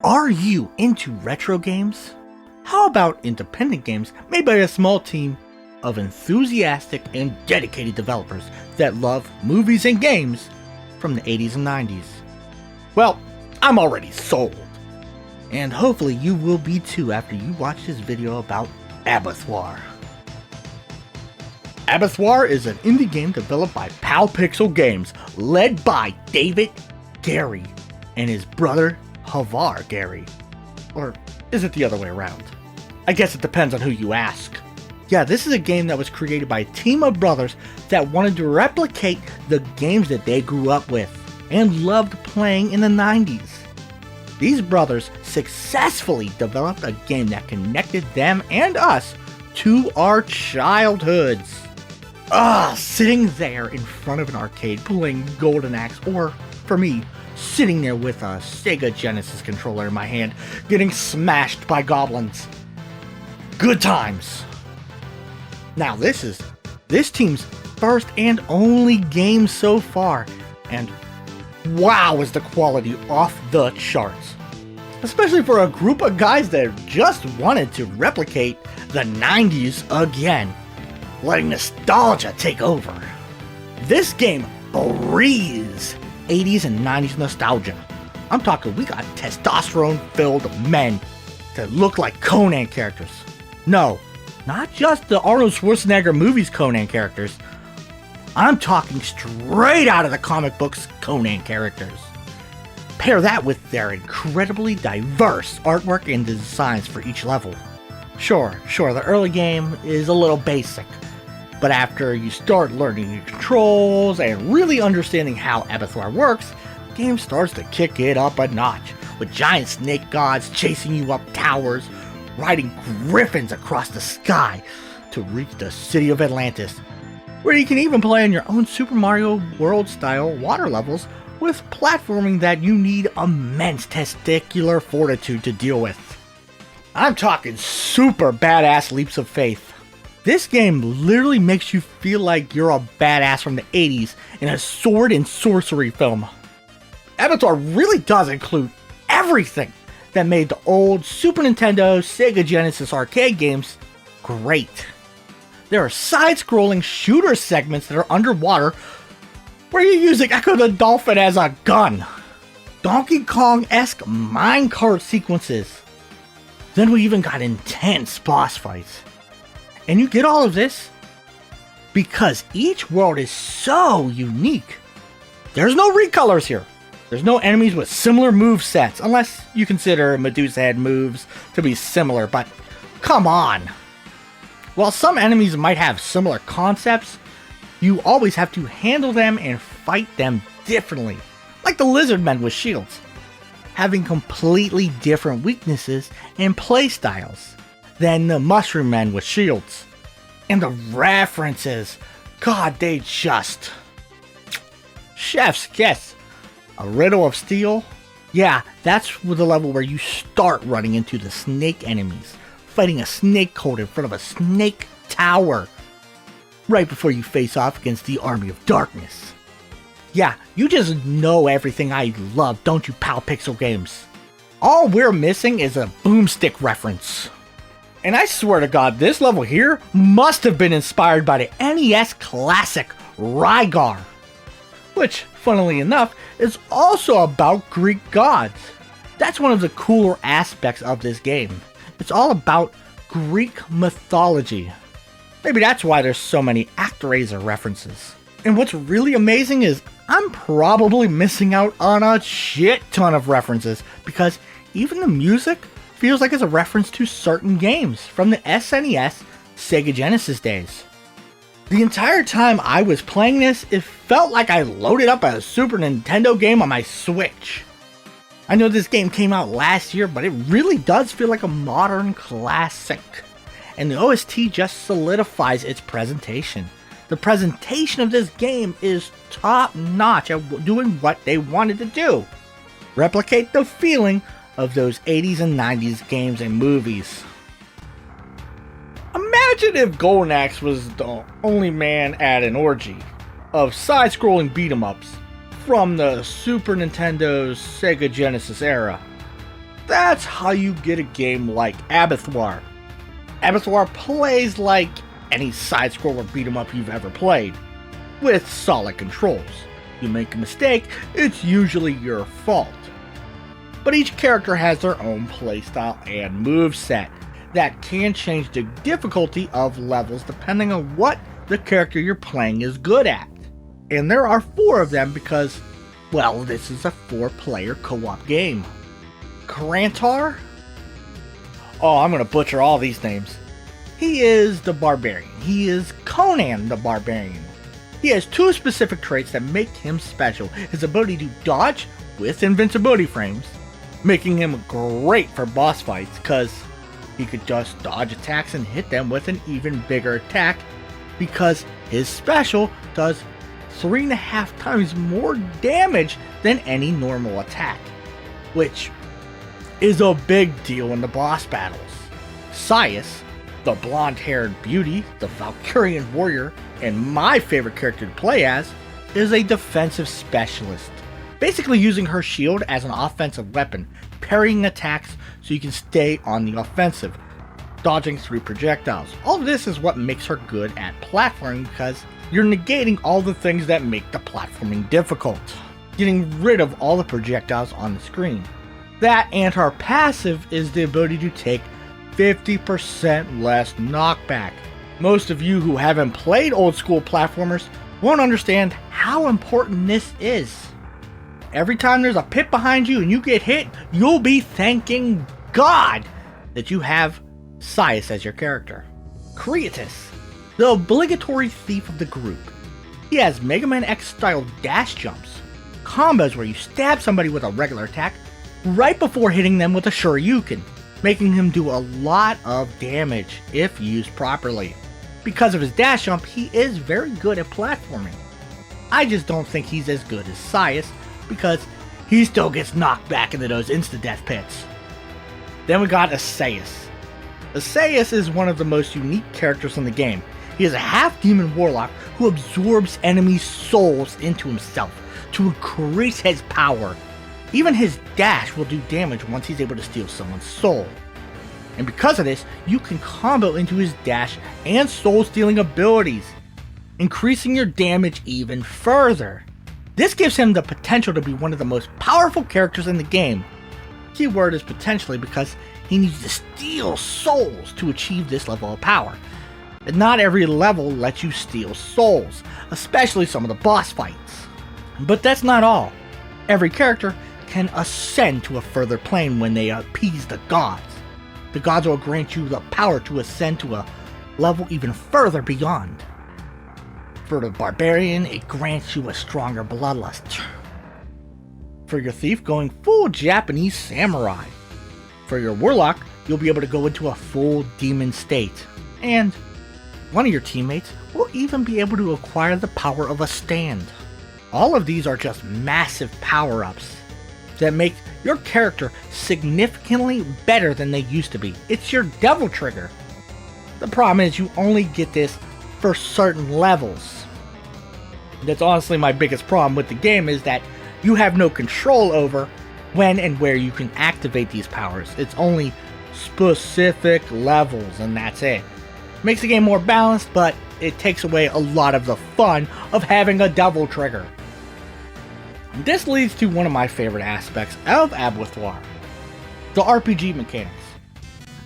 Are you into retro games? How about independent games made by a small team of enthusiastic and dedicated developers that love movies and games from the 80s and 90s? Well, I'm already sold. And hopefully you will be too after you watch this video about Abathor. Abathor is an indie game developed by Pixel Games, led by David Gary and his brother Havar Gary. Or is it the other way around? I guess it depends on who you ask. Yeah, this is a game that was created by a team of brothers that wanted to replicate the games that they grew up with and loved playing in the 90s. These brothers successfully developed a game that connected them and us to our childhoods. Sitting there in front of an arcade playing Golden Axe, or for me, sitting there with a Sega Genesis controller in my hand, getting smashed by goblins. Good times. Now this is this team's first and only game so far, and wow, is the quality off the charts. Especially for a group of guys that just wanted to replicate the 90s again, letting nostalgia take over. This game breathes 80s and 90s nostalgia. I'm talking, we got testosterone-filled men that look like Conan characters. No, not just the Arnold Schwarzenegger movies Conan characters. I'm talking straight out of the comic books Conan characters. Pair that with their incredibly diverse artwork and designs for each level. Sure, the early game is a little basic, but after you start learning your controls and really understanding how Abathor works, the game starts to kick it up a notch, with giant snake gods chasing you up towers, riding griffins across the sky to reach the city of Atlantis, where you can even play on your own Super Mario World style water levels with platforming that you need immense testicular fortitude to deal with. I'm talking super badass leaps of faith. This game literally makes you feel like you're a badass from the 80s in a sword and sorcery film. Abathor really does include everything that made the old Super Nintendo, Sega Genesis arcade games great. There are side-scrolling shooter segments that are underwater where you're using Echo the Dolphin as a gun. Donkey Kong-esque minecart sequences. Then we even got intense boss fights. And you get all of this because each world is so unique. There's no recolors here. There's no enemies with similar move sets, unless you consider Medusa head moves to be similar, but come on. While some enemies might have similar concepts, you always have to handle them and fight them differently, like the lizard men with shields, having completely different weaknesses and playstyles than the mushroom men with shields. And the references, God, they just... Chef's kiss. A riddle of steel? Yeah, that's the level where you start running into the snake enemies, fighting a snake code in front of a snake tower, right before you face off against the army of darkness. Yeah, you just know everything I love, don't you, Pixel Games? All we're missing is a boomstick reference. And I swear to God, this level here must have been inspired by the NES classic Rygar, which, funnily enough, is also about Greek gods. That's one of the cooler aspects of this game. It's all about Greek mythology. Maybe that's why there's so many ActRaiser references. And what's really amazing is I'm probably missing out on a shit ton of references, because even the music feels like it's a reference to certain games from the SNES, Sega Genesis days. The entire time I was playing this, it felt like I loaded up a Super Nintendo game on my Switch. I know this game came out last year, but it really does feel like a modern classic. And the OST just solidifies its presentation. The presentation of this game is top notch at doing what they wanted to do. Replicate the feeling of those 80s and 90s games and movies. Imagine if Golden Axe was the only man at an orgy of side-scrolling beat-em-ups from the Super Nintendo's Sega Genesis era. That's how you get a game like Abathor. Abathor plays like any side-scroller beat-em-up you've ever played, with solid controls. You make a mistake, it's usually your fault. But each character has their own playstyle and moveset that can change the difficulty of levels depending on what the character you're playing is good at. And there are 4 of them because, well, this is a 4-player co-op game. Karantar? Oh, I'm gonna butcher all these names. He is the barbarian. He is Conan the barbarian. He has 2 specific traits that make him special. His ability to dodge with invincibility frames, making him great for boss fights because he could just dodge attacks and hit them with an even bigger attack because his special does 3.5 times more damage than any normal attack, which is a big deal in the boss battles. Sias, the blonde-haired beauty, the Valkyrian warrior, and my favorite character to play as, is a defensive specialist, basically using her shield as an offensive weapon, parrying attacks so you can stay on the offensive, dodging through projectiles. All of this is what makes her good at platforming because you're negating all the things that make the platforming difficult, getting rid of all the projectiles on the screen. That and her passive is the ability to take 50% less knockback. Most of you who haven't played old school platformers won't understand how important this is. Every time there's a pit behind you and you get hit, you'll be thanking God that you have Sias as your character. Creatus, the obligatory thief of the group. He has Mega Man X style dash jumps, combos where you stab somebody with a regular attack right before hitting them with a Shoryuken, making him do a lot of damage if used properly. Because of his dash jump, he is very good at platforming. I just don't think he's as good as Sias because he still gets knocked back into those insta-death pits. Then we got Asias. Asias is one of the most unique characters in the game. He is a half-demon warlock who absorbs enemy souls into himself to increase his power. Even his dash will do damage once he's able to steal someone's soul. And because of this, you can combo into his dash and soul stealing abilities, increasing your damage even further. This gives him the potential to be one of the most powerful characters in the game. Keyword is potentially because he needs to steal souls to achieve this level of power. And not every level lets you steal souls, especially some of the boss fights. But that's not all. Every character can ascend to a further plane when they appease the gods. The gods will grant you the power to ascend to a level even further beyond. For the barbarian, it grants you a stronger bloodlust. For your thief, going full Japanese samurai. For your warlock, you'll be able to go into a full demon state. And one of your teammates will even be able to acquire the power of a stand. All of these are just massive power-ups that make your character significantly better than they used to be. It's your devil trigger. The problem is you only get this for certain levels. That's honestly my biggest problem with the game, is that you have no control over when and where you can activate these powers. It's only specific levels and that's it. Makes the game more balanced, but it takes away a lot of the fun of having a devil trigger. This leads to one of my favorite aspects of Abathor, the RPG mechanics.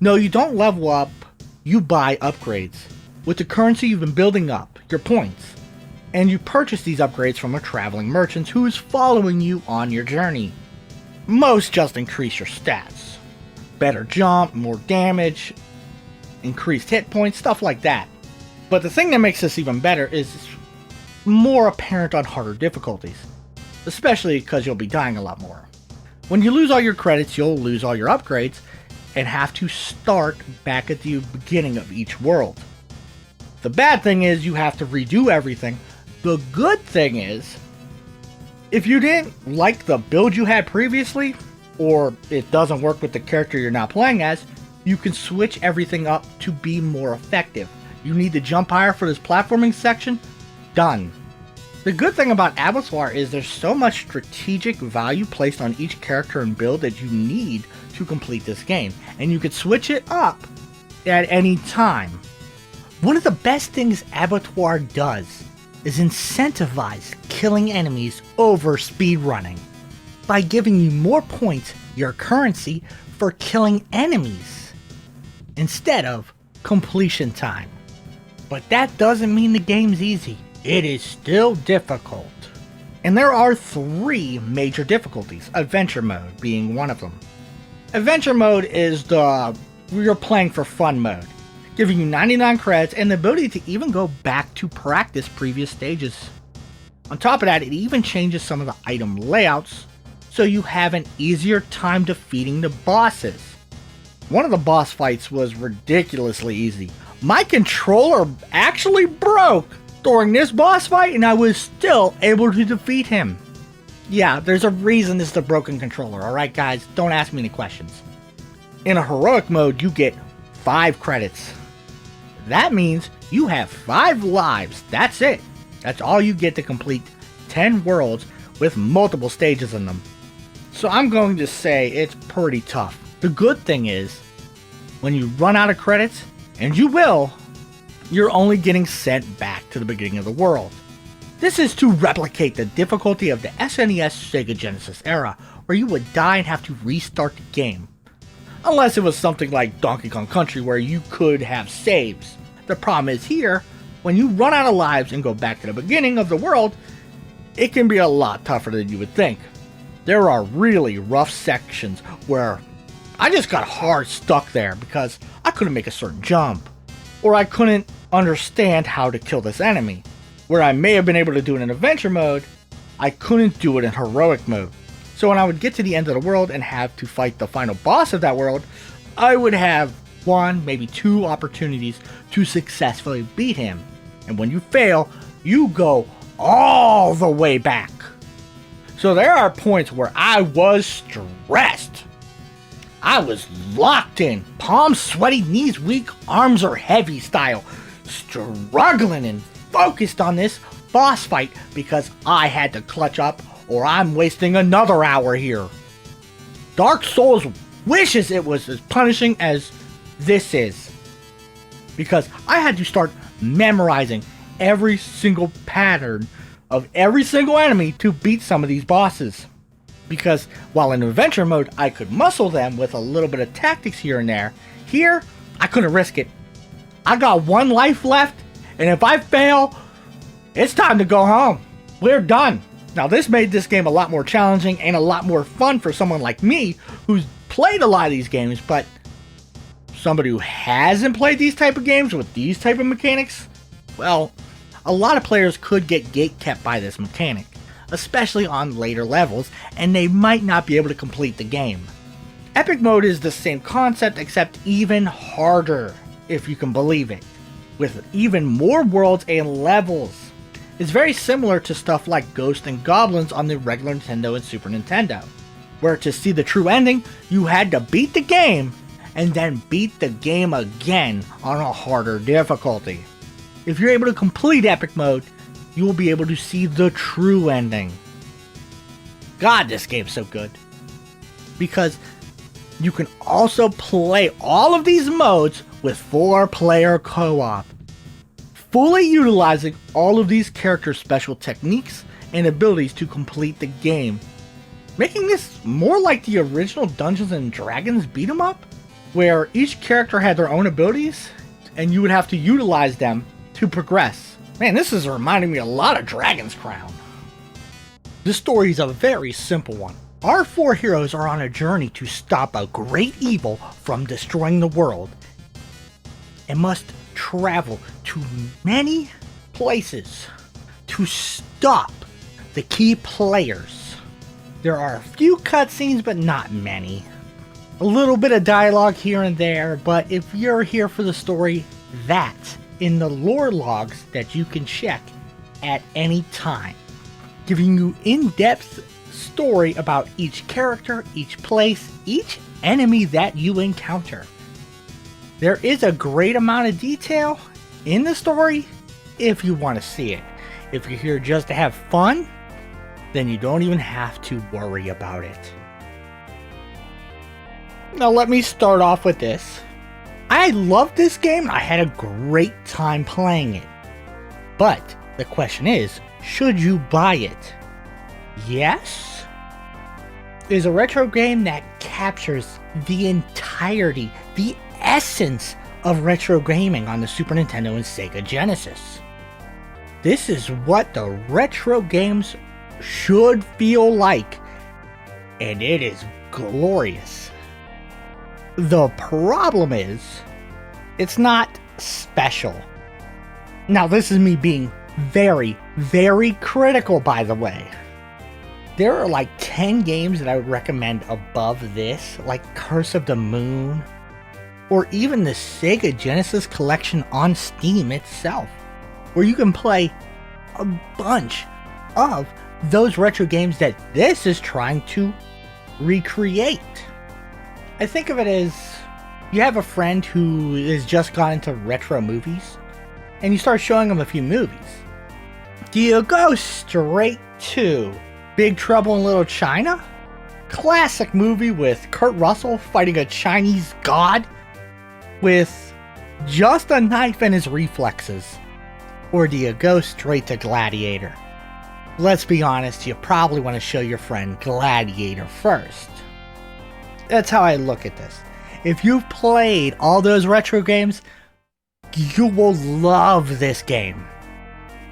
No, you don't level up, you buy upgrades. With the currency you've been building up, your points, and you purchase these upgrades from a traveling merchant who is following you on your journey. Most just increase your stats. Better jump, more damage, increased hit points, stuff like that. But the thing that makes this even better is it's more apparent on harder difficulties. Especially because you'll be dying a lot more. When you lose all your credits, you'll lose all your upgrades and have to start back at the beginning of each world. The bad thing is you have to redo everything. The good thing is, if you didn't like the build you had previously, or it doesn't work with the character you're now playing as, you can switch everything up to be more effective. You need to jump higher for this platforming section? Done. The good thing about Abathor is there's so much strategic value placed on each character and build that you need to complete this game, and you can switch it up at any time. One of the best things Abathor does is incentivize killing enemies over speedrunning by giving you more points, your currency, for killing enemies instead of completion time. But that doesn't mean the game's easy. It is still difficult. And there are 3 major difficulties, adventure mode being one of them. Adventure mode is you're playing for fun mode, giving you 99 credits and the ability to even go back to practice previous stages. On top of that, it even changes some of the item layouts so you have an easier time defeating the bosses. One of the boss fights was ridiculously easy. My controller actually broke during this boss fight and I was still able to defeat him. Yeah, there's a reason this is a broken controller, alright guys? Don't ask me any questions. In a heroic mode, you get 5 credits. That means you have 5 lives. That's it. That's all you get to complete 10 worlds with multiple stages in them. So I'm going to say it's pretty tough. The good thing is, when you run out of credits, and you will, you're only getting sent back to the beginning of the world. This is to replicate the difficulty of the SNES Sega Genesis era, where you would die and have to restart the game. Unless it was something like Donkey Kong Country where you could have saves. The problem is here, when you run out of lives and go back to the beginning of the world, it can be a lot tougher than you would think. There are really rough sections where I just got hard stuck there because I couldn't make a certain jump, or I couldn't understand how to kill this enemy. Where I may have been able to do it in adventure mode, I couldn't do it in heroic mode. So when I would get to the end of the world and have to fight the final boss of that world, I would have 1, maybe 2 opportunities to successfully beat him. And when you fail, you go all the way back. So there are points where I was stressed. I was locked in, palms sweaty, knees weak, arms are heavy style, struggling and focused on this boss fight because I had to clutch up or I'm wasting another hour here. Dark Souls wishes it was as punishing as this is, because I had to start memorizing every single pattern of every single enemy to beat some of these bosses. Because while in adventure mode I could muscle them with a little bit of tactics here and there, here I couldn't risk it. I got 1 life left, and if I fail, it's time to go home. We're done. Now this made this game a lot more challenging and a lot more fun for someone like me who's played a lot of these games, but somebody who hasn't played these type of games with these type of mechanics, well, a lot of players could get gatekept by this mechanic, especially on later levels, and they might not be able to complete the game. Epic mode is the same concept except even harder, if you can believe it, with even more worlds and levels. It's very similar to stuff like Ghosts and Goblins on the regular Nintendo and Super Nintendo, where to see the true ending, you had to beat the game and then beat the game again on a harder difficulty. If you're able to complete Epic mode, you will be able to see the true ending. God, this game's so good. Because you can also play all of these modes with 4-player co-op, fully utilizing all of these characters' special techniques and abilities to complete the game, making this more like the original Dungeons and Dragons beat 'em up, where each character had their own abilities and you would have to utilize them to progress. Man, this is reminding me a lot of Dragon's Crown. This story is a very simple one. Our 4 heroes are on a journey to stop a great evil from destroying the world, and must travel to many places to stop the key players. There are a few cutscenes, but not many. A little bit of dialogue here and there, but if you're here for the story, that's in the lore logs that you can check at any time, giving you in-depth story about each character, each place, each enemy that you encounter. There is a great amount of detail in the story if you want to see it. If you're here just to have fun, then you don't even have to worry about it. Now let me start off with this. I love this game. I had a great time playing it. But the question is, should you buy it? Yes? It is a retro game that captures the entirety, the essence of retro gaming on the Super Nintendo and Sega Genesis. This is what the retro games should feel like, and it is glorious. The problem is, it's not special. Now, this is me being very, very critical, by the way. There are like 10 games that I would recommend above this, like Curse of the Moon, or even the Sega Genesis collection on Steam itself, where you can play a bunch of those retro games that this is trying to recreate. I think of it as you have a friend who has just gone into retro movies, and you start showing them a few movies. Do you go straight to Big Trouble in Little China? Classic movie with Kurt Russell fighting a Chinese god with just a knife and his reflexes. Or do you go straight to Gladiator? Let's be honest, you probably want to show your friend Gladiator first. That's how I look at this. If you've played all those retro games, you will love this game.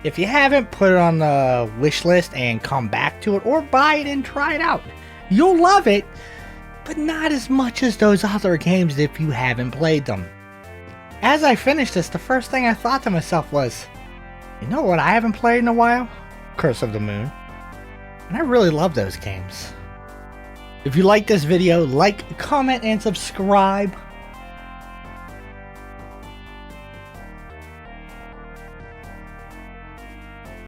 If you haven't, put it on the wish list and come back to it, or buy it and try it out. You'll love it, but not as much as those other games if you haven't played them. As I finished this, the first thing I thought to myself was, you know what I haven't played in a while? Curse of the Moon. And I really love those games. If you like this video, like, comment, and subscribe.